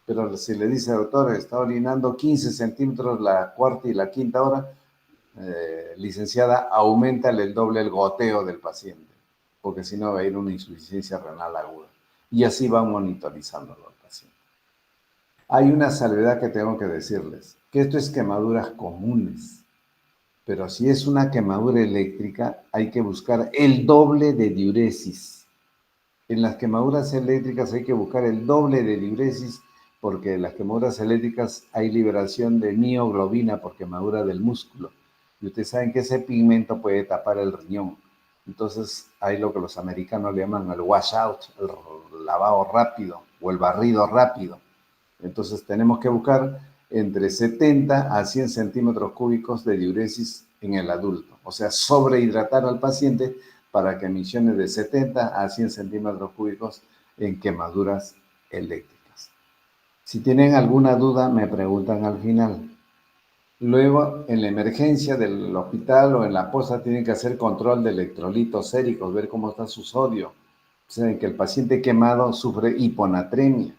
Pero si le dice, doctor, está orinando 15 centímetros la cuarta y la quinta hora, licenciada, aumentale el doble el goteo del paciente, porque si no va a ir una insuficiencia renal aguda. Y así van monitorizándolo al paciente. Hay una salvedad que tengo que decirles, que esto es quemaduras comunes, pero si es una quemadura eléctrica, hay que buscar el doble de diuresis. En las quemaduras eléctricas hay que buscar el doble de diuresis, porque en las quemaduras eléctricas hay liberación de mioglobina por quemadura del músculo. Y ustedes saben que ese pigmento puede tapar el riñón. Entonces hay lo que los americanos le llaman el washout, el lavado rápido o el barrido rápido. Entonces tenemos que buscar entre 70 a 100 centímetros cúbicos de diuresis en el adulto. O sea, sobrehidratar al paciente para que emisiones de 70 a 100 centímetros cúbicos en quemaduras eléctricas. Si tienen alguna duda, me preguntan al final. Luego, en la emergencia del hospital o en la posta tienen que hacer control de electrolitos séricos, ver cómo está su sodio. O sea, que el paciente quemado sufre hiponatremia.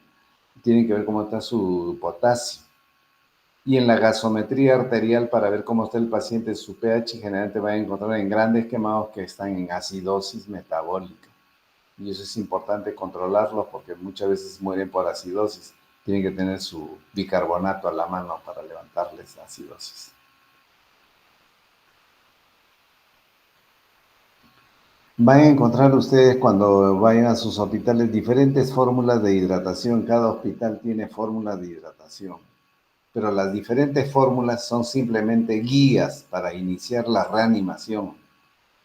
Tienen que ver cómo está su potasio. Y en la gasometría arterial para ver cómo está el paciente, su pH, generalmente van a encontrar en grandes quemados que están en acidosis metabólica. Y eso es importante controlarlo porque muchas veces mueren por acidosis. Tienen que tener su bicarbonato a la mano para levantarles la acidosis. Van a encontrar ustedes cuando vayan a sus hospitales diferentes fórmulas de hidratación. Cada hospital tiene fórmulas de hidratación, pero las diferentes fórmulas son simplemente guías para iniciar la reanimación,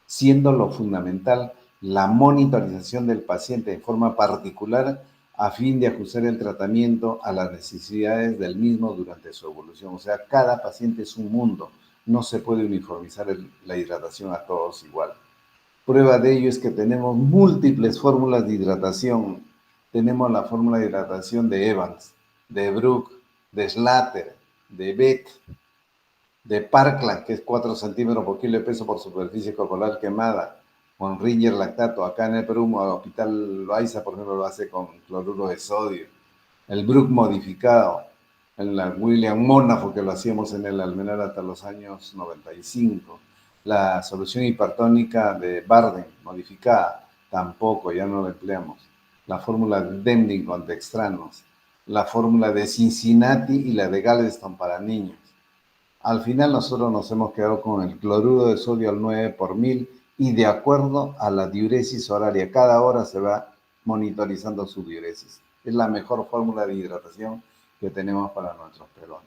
siendo lo fundamental la monitorización del paciente de forma particular a fin de ajustar el tratamiento a las necesidades del mismo durante su evolución. O sea, cada paciente es un mundo, no se puede uniformizar la hidratación a todos igual. Prueba de ello es que tenemos múltiples fórmulas de hidratación. Tenemos la fórmula de hidratación de Evans, de Brook, de Slater, de Beck, de Parkland, que es 4 centímetros por kilo de peso por superficie corporal quemada, con Ringer lactato. Acá en el Perú, el Hospital Loaiza, por ejemplo, lo hace con cloruro de sodio. El Brook modificado, en la William Mónafo, que lo hacíamos en el Almenar hasta los años 95. La solución hipertónica de Barden, modificada, tampoco, ya no la empleamos. La fórmula de Demling con dextranos. La fórmula de Cincinnati y la de Galveston para niños. Al final nosotros nos hemos quedado con el cloruro de sodio al 9 por mil y de acuerdo a la diuresis horaria. Cada hora se va monitorizando su diuresis. Es la mejor fórmula de hidratación que tenemos para nuestros peruanos.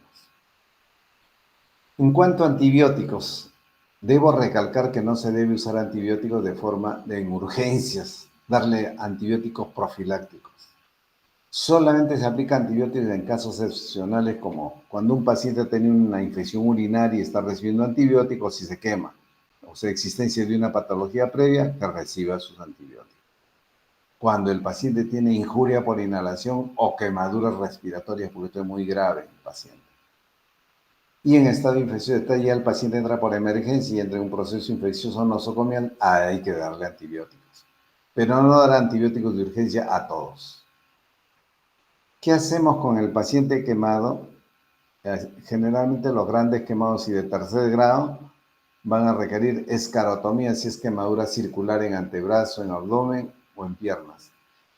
En cuanto a antibióticos, debo recalcar que no se debe usar antibióticos de forma de en urgencias, darle antibióticos profilácticos. Solamente se aplica antibióticos en casos excepcionales como cuando un paciente tiene una infección urinaria y está recibiendo antibióticos y se quema, o sea, existencia de una patología previa que reciba sus antibióticos. Cuando el paciente tiene injuria por inhalación o quemaduras respiratorias, porque esto es muy grave en el paciente. Y en estado infeccioso, ya el paciente entra por emergencia y entra en un proceso infeccioso nosocomial, hay que darle antibióticos. Pero no dar antibióticos de urgencia a todos. ¿Qué hacemos con el paciente quemado? Generalmente los grandes quemados y de tercer grado van a requerir escarotomía si es quemadura circular en antebrazo, en abdomen o en piernas.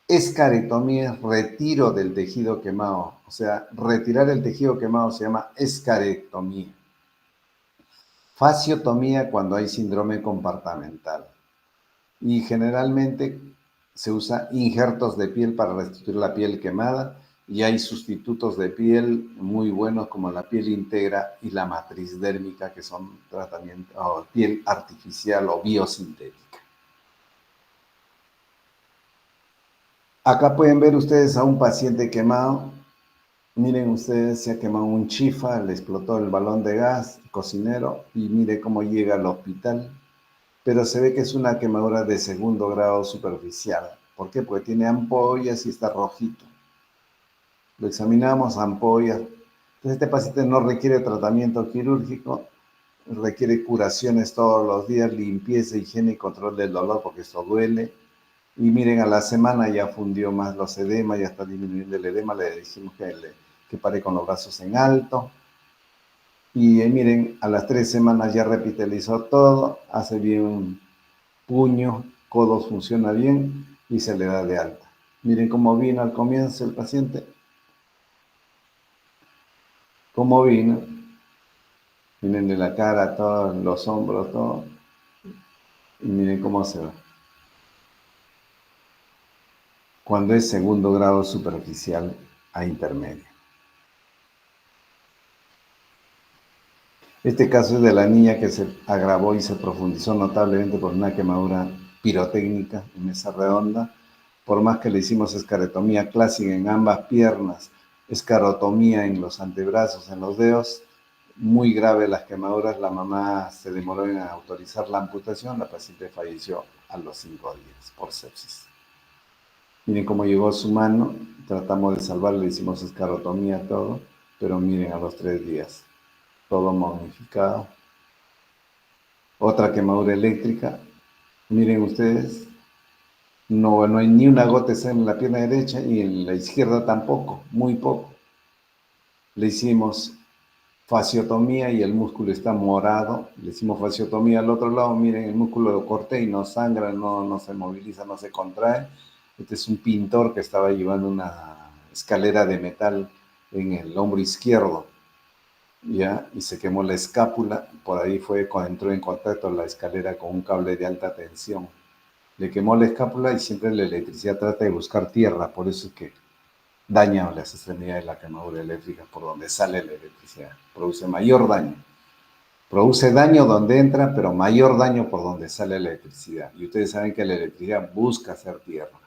Escarotomía es retiro del tejido quemado, o sea, retirar el tejido quemado se llama escarectomía. Fasciotomía cuando hay síndrome compartamental. Y generalmente se usa injertos de piel para restituir la piel quemada y hay sustitutos de piel muy buenos como la piel íntegra y la matriz dérmica, que son tratamientos o piel artificial o biosintética. Acá pueden ver ustedes a un paciente quemado. Miren ustedes, se ha quemado un chifa, le explotó el balón de gas, cocinero, y mire cómo llega al hospital. Pero se ve que es una quemadura de segundo grado superficial. ¿Por qué? Porque tiene ampollas y está rojito. Lo examinamos, ampollas. Entonces este paciente no requiere tratamiento quirúrgico, requiere curaciones todos los días, limpieza, higiene y control del dolor, porque esto duele. Y miren, a la semana ya fundió más los edemas, ya está disminuyendo el edema, le dijimos que pare con los brazos en alto. Y miren, a las 3 semanas ya revitalizó todo, hace bien puño, codos funciona bien y se le da de alta. Miren cómo vino al comienzo el paciente, cómo vino. Miren de la cara, todos los hombros, todo. Y miren cómo se va. Cuando es segundo grado superficial a intermedio. Este caso es de la niña que se agravó y se profundizó notablemente por una quemadura pirotécnica en mesa redonda. Por más que le hicimos escarotomía clásica en ambas piernas, escarotomía en los antebrazos, en los dedos, muy grave las quemaduras, la mamá se demoró en autorizar la amputación, la paciente falleció a los 5 días por sepsis. Miren cómo llegó su mano, tratamos de salvarle, le hicimos escarotomía, todo, pero miren a los 3 días. todo magnificado. Otra quemadura eléctrica. Miren ustedes, no hay ni una gota de sangre en la pierna derecha y en la izquierda tampoco, muy poco. Le hicimos fasciotomía y el músculo está morado. Le hicimos fasciotomía al otro lado. Miren, el músculo lo corté y no sangra, no se moviliza, no se contrae. Este es un pintor que estaba llevando una escalera de metal en el hombro izquierdo, ¿ya? Y se quemó la escápula. Por ahí fue cuando entró en contacto la escalera con un cable de alta tensión. Le quemó la escápula y siempre la electricidad trata de buscar tierra. Por eso es que daña las extremidades de la quemadura eléctrica por donde sale la electricidad. Produce mayor daño. Produce daño donde entra, pero mayor daño por donde sale la electricidad. Y ustedes saben que la electricidad busca hacer tierra.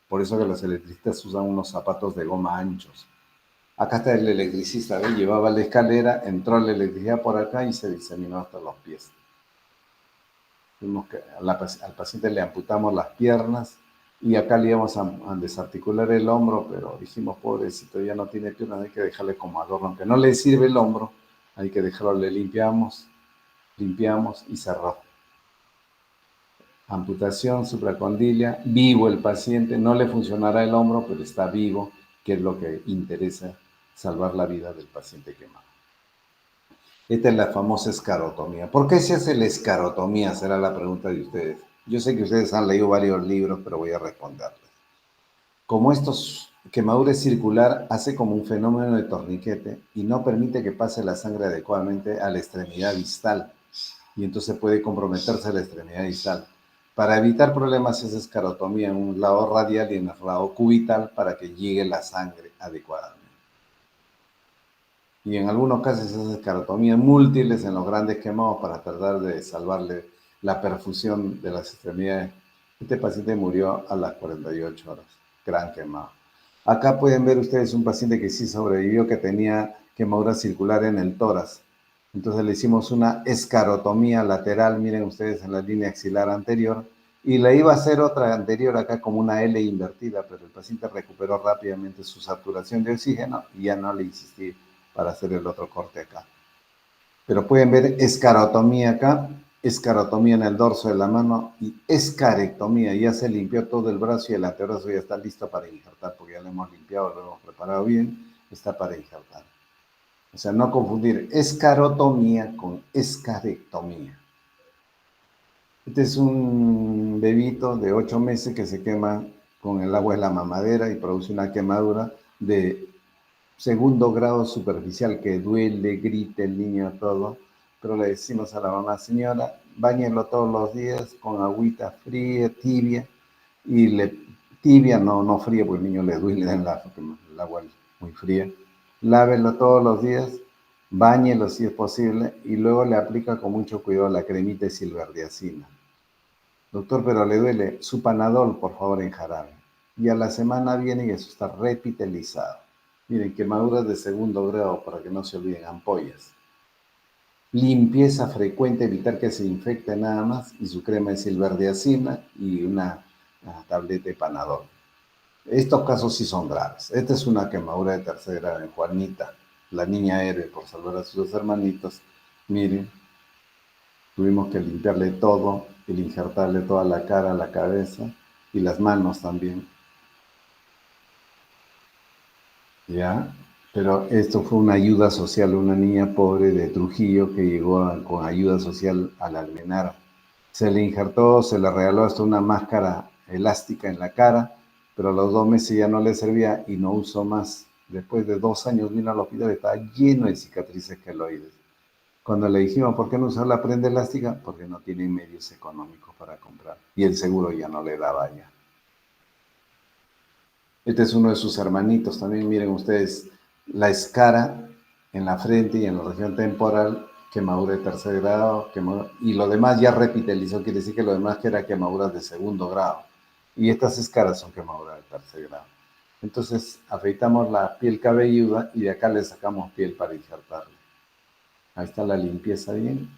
Por eso que los electricistas usan unos zapatos de goma anchos. Acá está el electricista, ¿ve? Llevaba la escalera, entró la electricidad por acá y se diseminó hasta los pies. Al paciente le amputamos las piernas y acá le íbamos a desarticular el hombro, pero dijimos, pobrecito, ya no tiene piernas, hay que dejarle como adorno. Aunque no le sirve el hombro, hay que dejarlo, le limpiamos y cerró. Amputación supracondilia, vivo el paciente, no le funcionará el hombro, pero está vivo, que es lo que interesa, salvar la vida del paciente quemado. Esta es la famosa escarotomía. ¿Por qué se hace la escarotomía? Será la pregunta de ustedes. Yo sé que ustedes han leído varios libros, pero voy a responderles. Como estos quemadura circular hace como un fenómeno de torniquete y no permite que pase la sangre adecuadamente a la extremidad distal, y entonces puede comprometerse la extremidad distal. Para evitar problemas se hace escarotomía en un lado radial y en el lado cubital para que llegue la sangre adecuadamente. Y en algunos casos se hace escarotomía múltiples en los grandes quemados para tratar de salvarle la perfusión de las extremidades. Este paciente murió a las 48 horas, gran quemado. Acá pueden ver ustedes un paciente que sí sobrevivió, que tenía quemadura circular en el tórax. Entonces le hicimos una escarotomía lateral, miren ustedes en la línea axilar anterior, y le iba a hacer otra anterior acá como una L invertida, pero el paciente recuperó rápidamente su saturación de oxígeno y ya no le insistí para hacer el otro corte acá. Pero pueden ver escarotomía acá, escarotomía en el dorso de la mano y escarectomía. Ya se limpió todo el brazo y el antebrazo ya está listo para injertar, porque ya lo hemos limpiado, lo hemos preparado bien, está para injertar. O sea, no confundir escarotomía con escarectomía. Este es un bebito de 8 meses que se quema con el agua de la mamadera y produce una quemadura de segundo grado superficial que duele, grita el niño, todo. Pero le decimos a la mamá, señora, báñelo todos los días con agüita fría, tibia, y tibia, no fría, porque el niño le duele en el agua muy fría. Lávelo todos los días, báñelo si es posible, y luego le aplica con mucho cuidado la cremita de silverdiazina. Doctor, pero le duele. Su Panadol, por favor, en jarabe. Y a la semana viene y eso está repitelizado. Miren, quemaduras de segundo grado, para que no se olviden, ampollas. Limpieza frecuente, evitar que se infecte nada más, y su crema de silverdiazina y una tableta de Panadol. Estos casos sí son graves. Esta es una quemadura de tercer grado en Juanita, la niña héroe por salvar a sus hermanitos. Miren, tuvimos que limpiarle todo, y injertarle toda la cara, la cabeza y las manos también. ¿Ya? Pero esto fue una ayuda social, una niña pobre de Trujillo que llegó con ayuda social al Almenar. Se le injertó, se le regaló hasta una máscara elástica en la cara, pero a los 2 meses ya no le servía y no usó más. Después de 2 años vino al hospital y estaba lleno de cicatrices queloides. Cuando le dijimos, ¿por qué no usar la prenda elástica? Porque no tiene medios económicos para comprar. Y el seguro ya no le daba ya. Este es uno de sus hermanitos. También miren ustedes la escara en la frente y en la región temporal, quemadura de tercer grado, y lo demás ya repitelizó, quiere decir que lo demás que era quemaduras de segundo grado. Y estas escaras son quemaduras de tercer grado. Entonces afeitamos la piel cabelluda y de acá le sacamos piel para injertarle. Ahí está la limpieza bien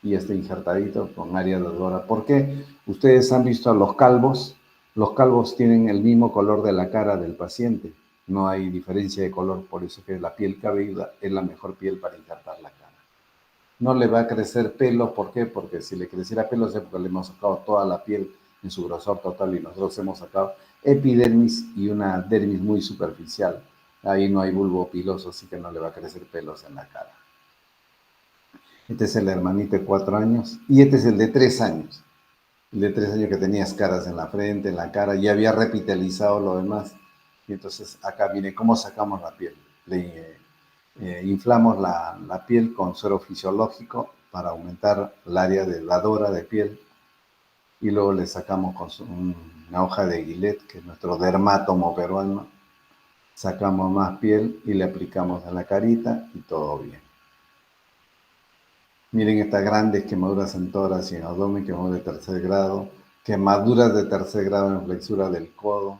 y está injertadito con área de dora. ¿Por qué? Ustedes han visto a los calvos tienen el mismo color de la cara del paciente, no hay diferencia de color, por eso que la piel cabelluda es la mejor piel para injertar la cara. No le va a crecer pelo, ¿por qué? Porque si le creciera pelo es porque le hemos sacado toda la piel en su grosor total y nosotros hemos sacado epidermis y una dermis muy superficial. Ahí no hay bulbo piloso, así que no le va a crecer pelos en la cara. Este es el hermanito de 4 años y este es el de 3 años. El de 3 años que tenía escaras en la frente, en la cara, ya había repitalizado lo demás. Y entonces acá viene cómo sacamos la piel. Le inflamos la piel con suero fisiológico para aumentar el área de la dora de piel y luego le sacamos con una hoja de Gillette, que es nuestro dermátomo peruano, sacamos más piel y le aplicamos a la carita y todo bien. Miren estas grandes quemaduras en tórax y en abdomen, quemaduras de tercer grado, quemaduras de tercer grado en flexura del codo.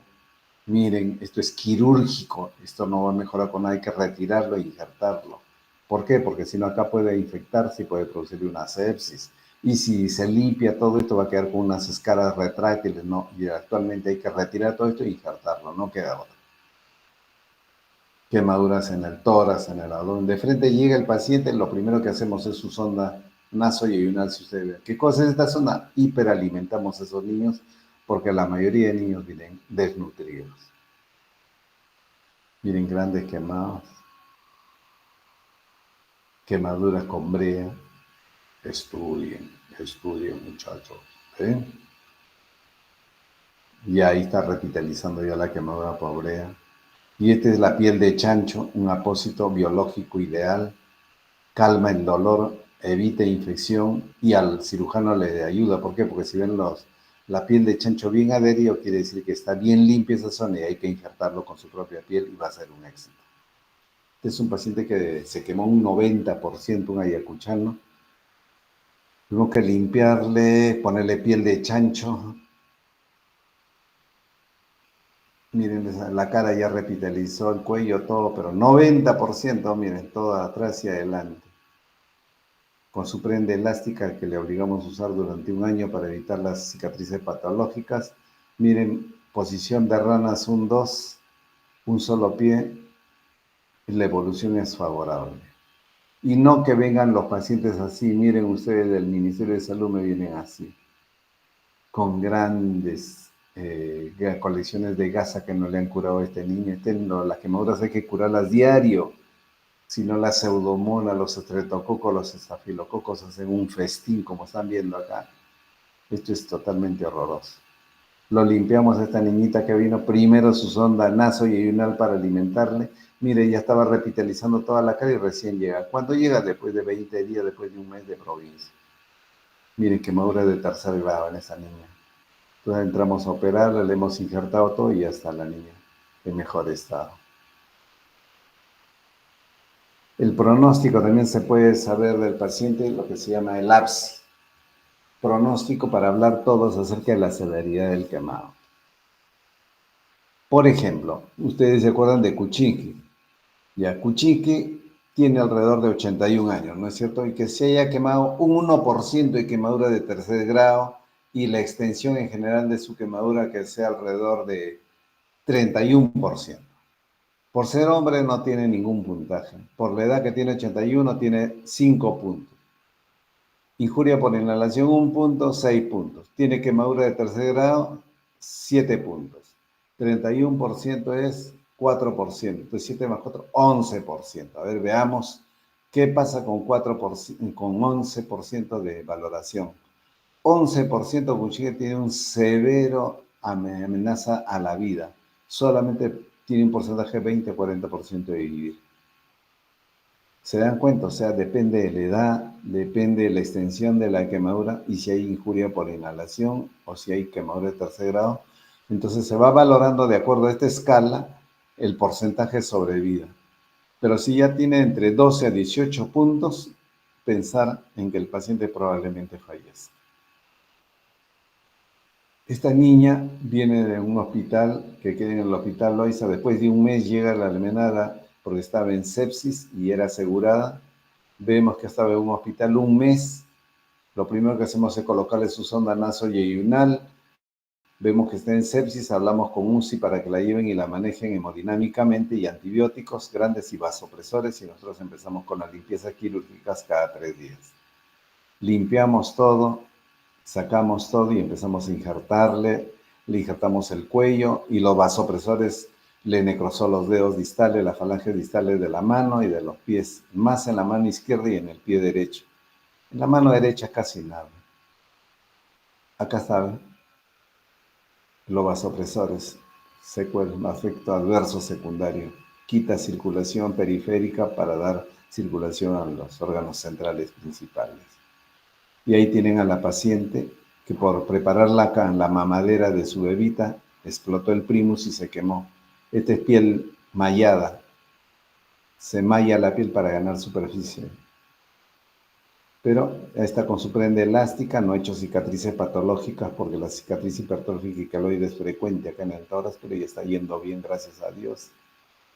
Miren, esto es quirúrgico, esto no va a mejorar con nada, hay que retirarlo e injertarlo. ¿Por qué? Porque si no acá puede infectarse y puede producir una sepsis. Y si se limpia todo esto va a quedar con unas escaras retráctiles, ¿no? Y actualmente hay que retirar todo esto e injertarlo, no queda otra. Quemaduras en el tórax, en el abdomen. De frente llega el paciente, lo primero que hacemos es su sonda nasoyeyunal, si usted ve. ¿Qué cosa es esta sonda? Hiperalimentamos a esos niños porque la mayoría de niños vienen desnutridos. Miren, grandes quemados, quemaduras con brea. Estudien, estudien, muchachos. ¿Ven? Y ahí está revitalizando ya la quemadura por brea. Y esta es la piel de chancho, un apósito biológico ideal. Calma el dolor, evita infección y al cirujano le ayuda. ¿Por qué? Porque si ven la piel de chancho bien adherido, quiere decir que está bien limpia esa zona y hay que injertarlo con su propia piel y va a ser un éxito. Este es un paciente que se quemó un 90%, un ayacuchano. Tuvimos que limpiarle, ponerle piel de chancho. Miren, la cara ya revitalizó, el cuello, todo, pero 90%, miren, todo atrás y adelante. Con su prenda elástica que le obligamos a usar durante un año para evitar las cicatrices patológicas. Miren, posición de ranas 1-2, un solo pie, y la evolución es favorable. Y no que vengan los pacientes así, miren ustedes del Ministerio de Salud me vienen así, con grandes colecciones de gasa que no le han curado a este niño. Las quemaduras hay que curarlas diario, si no la pseudomonas, los estreptococos, los estafilococos hacen un festín, como están viendo acá. Esto es totalmente horroroso. Lo limpiamos a esta niñita que vino primero su sonda nasoyeyunal para alimentarle. Mire, ya estaba revitalizando toda la cara y recién llega. ¿Cuándo llega? Después de 20 días, después de un mes de provincia. Miren, quemadura de tercer grado en esa niña. Entonces entramos a operarla, le hemos injertado todo y ya está la niña en mejor estado. El pronóstico también se puede saber del paciente, lo que se llama el APSI. Pronóstico para hablar todos acerca de la severidad del quemado. Por ejemplo, ustedes se acuerdan de Kuczynski. Ya, Kuczynski tiene alrededor de 81 años, ¿no es cierto? Y que se haya quemado un 1% de quemadura de tercer grado y la extensión en general de su quemadura que sea alrededor de 31%. Por ser hombre no tiene ningún puntaje. Por la edad que tiene 81 tiene 5 puntos. Injuria por inhalación 1 punto, 6 puntos. Tiene quemadura de tercer grado, 7 puntos. 31% es 4%. Entonces 7 más 4, 11%. A ver, veamos qué pasa con 4%, con 11% de valoración. 11% Kuczynski tiene un severo amenaza a la vida. Solamente tiene un porcentaje 20-40% de vivir. ¿Se dan cuenta? O sea, depende de la edad, depende de la extensión de la quemadura y si hay injuria por inhalación o si hay quemadura de tercer grado. Entonces se va valorando de acuerdo a esta escala el porcentaje de sobrevida. Pero si ya tiene entre 12 a 18 puntos, pensar en que el paciente probablemente fallezca. Esta niña viene de un hospital que queda en el hospital Loiza. Después de un mes llega a la almenada porque estaba en sepsis y era asegurada. Vemos que estaba en un hospital un mes. Lo primero que hacemos es colocarle su sonda nasoyeyunal. Vemos que está en sepsis, hablamos con UCI para que la lleven y la manejen hemodinámicamente y antibióticos grandes y vasopresores y nosotros empezamos con las limpiezas quirúrgicas cada 3 días. Limpiamos todo, sacamos todo y empezamos a injertarle, le injertamos el cuello y los vasopresores le necrosó los dedos distales, las falanges distales de la mano y de los pies, más en la mano izquierda y en el pie derecho. En la mano derecha casi nada. Acá está, los vasopresores, secuelas, efecto adverso secundario. Quita circulación periférica para dar circulación a los órganos centrales principales. Y ahí tienen a la paciente que por preparar la mamadera de su bebita, explotó el primus y se quemó. Esta es piel mallada. Se malla la piel para ganar superficie. Pero está con su prenda elástica, no ha hecho cicatrices patológicas porque la cicatriz hipertrófica y queloide es frecuente acá en el tórax, pero ella está yendo bien, gracias a Dios.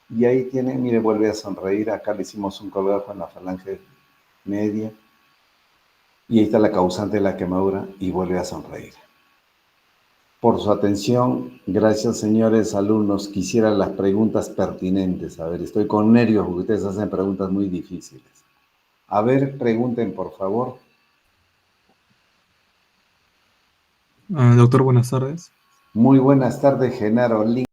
Y ahí tiene, mire, vuelve a sonreír. Acá le hicimos un colgajo en la falange media. Y ahí está la causante de la quemadura y vuelve a sonreír. Por su atención, gracias señores alumnos. Quisiera las preguntas pertinentes. A ver, estoy con nervios porque ustedes hacen preguntas muy difíciles. A ver, pregunten por favor. Doctor, buenas tardes. Muy buenas tardes, Genaro.